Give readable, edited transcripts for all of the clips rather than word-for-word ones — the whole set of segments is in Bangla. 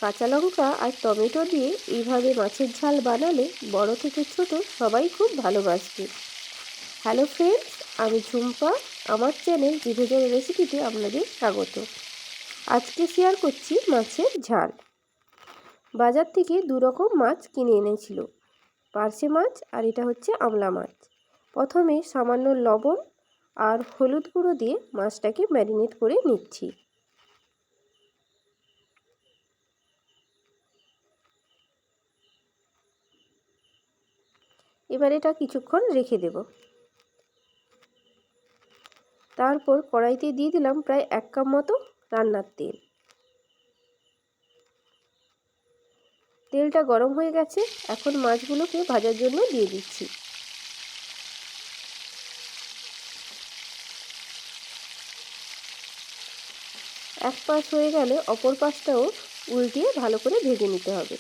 কাঁচা লঙ্কা আর টমেটো দিয়ে এইভাবে মাছের ঝাল বানালে বড় থেকে ছোট সবাই খুব ভালোবাসবে। হ্যালো ফ্রেন্ডস, আমি ঝুম্পা। আমার চ্যানেল জিভেজার রেসিপিতে আপনাদের স্বাগত। আজকে শেয়ার করছি মাছের ঝাল। বাজার থেকে দু রকম মাছ কিনে এনেছিল, পার্শে মাছ আর এটা হচ্ছে আমলা মাছ। প্রথমে সামান্য লবণ আর হলুদ গুঁড়ো দিয়ে মাছটাকে ম্যারিনেট করে নিচ্ছি। এবার এটা কিছুক্ষণ রেখে দেব। তারপর কড়াইতে দিয়ে দিলাম প্রায় 1 কাপ মতো রান্নার তেল। তেলটা গরম হয়ে গেছে, এখন মাছগুলোকে ভাজার জন্য দিয়ে দিচ্ছি। এক পাশ হয়ে গেলে অপর পাশটাও উল্টিয়ে ভালো করে ভেজে নিতে হবে।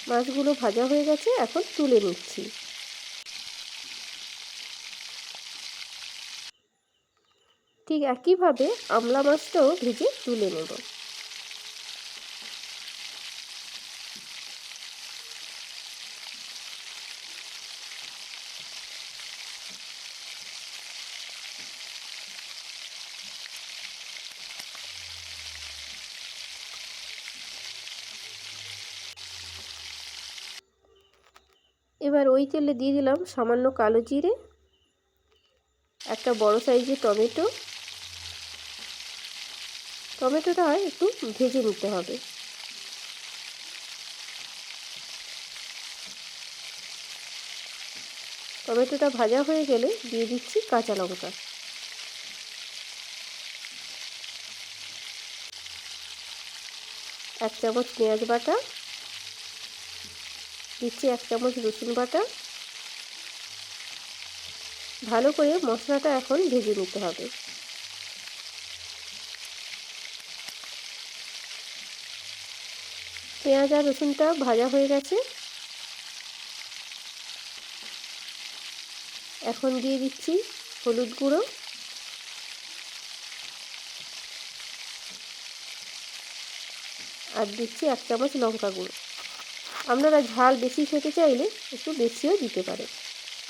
মাছগুলো ভাজা হয়ে গেছে, এখন তুলে নিচ্ছি। ঠিক একইভাবে আমলা মাছটাও ভেজে তুলে নেব। এবার ওই তেলে দিয়ে দিলাম সামান্য কালো জিরে, একটা বড় সাইজের টমেটো। টমেটোটা একটু ভেজে নিতে হবে। টমেটোটা ভাজা হয়ে গেলে দিয়ে দিচ্ছি কাঁচা লঙ্কা, এক চামচ পেঁয়াজ বাটা, দিচ্ছি 1 চামচ রসুন বাটা। ভালো করে মশলাটা এখন ভেজে নিতে হবে। পেঁয়াজ আর রসুনটা ভাজা হয়ে গেছে, এখন দিয়ে দিচ্ছি হলুদ গুঁড়ো, আর দিচ্ছি 1 চামচ লঙ্কা গুঁড়ো। আপনারা ঝাল বেশি খেতে চাইলে একটু বেশিও দিতে পারেন।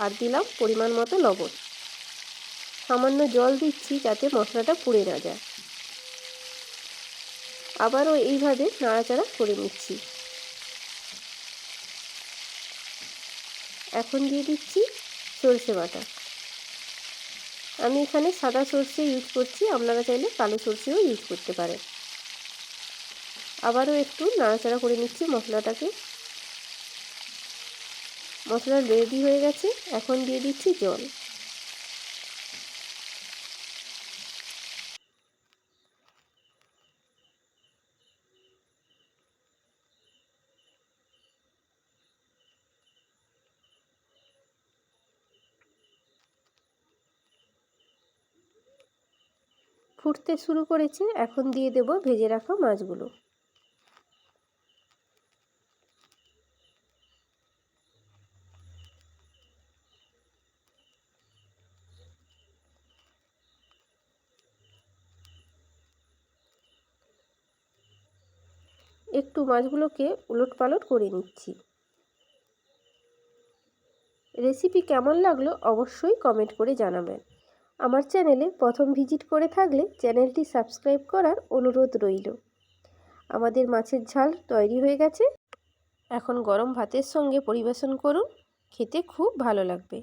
আর দিলাম পরিমাণ মতো লবণ। সামান্য জল দিচ্ছি যাতে মশলাটা পুড়ে না যায়। আবারও এইভাবে নাড়াচাড়া করে নিচ্ছি। এখন দিয়ে দিচ্ছি সরষে বাটা। আমি এখানে সাদা সরষে ইউজ করছি, আপনারা চাইলে কালো সরষেও ইউজ করতে পারেন। আবারও একটু নাড়াচাড়া করে নিচ্ছি মশলাটাকে। মশলা রেডি হয়ে গেছে, এখন দিয়ে দিচ্ছি জল। ফুটতে শুরু করেছে, এখন দিয়ে দেব ভেজে রাখা মাছগুলো। একটু মাছগুলোকে উলটপালট করে নিচ্ছি। রেসিপি কেমন লাগলো অবশ্যই কমেন্ট করে জানাবেন। আমার চ্যানেলে প্রথম ভিজিট করে থাকলে চ্যানেলটি সাবস্ক্রাইব করার অনুরোধ রইল। আমাদের মাছের ঝাল তৈরি হয়ে গেছে, এখন গরম ভাতের সঙ্গে পরিবেশন করুন, খেতে খুব ভালো লাগবে।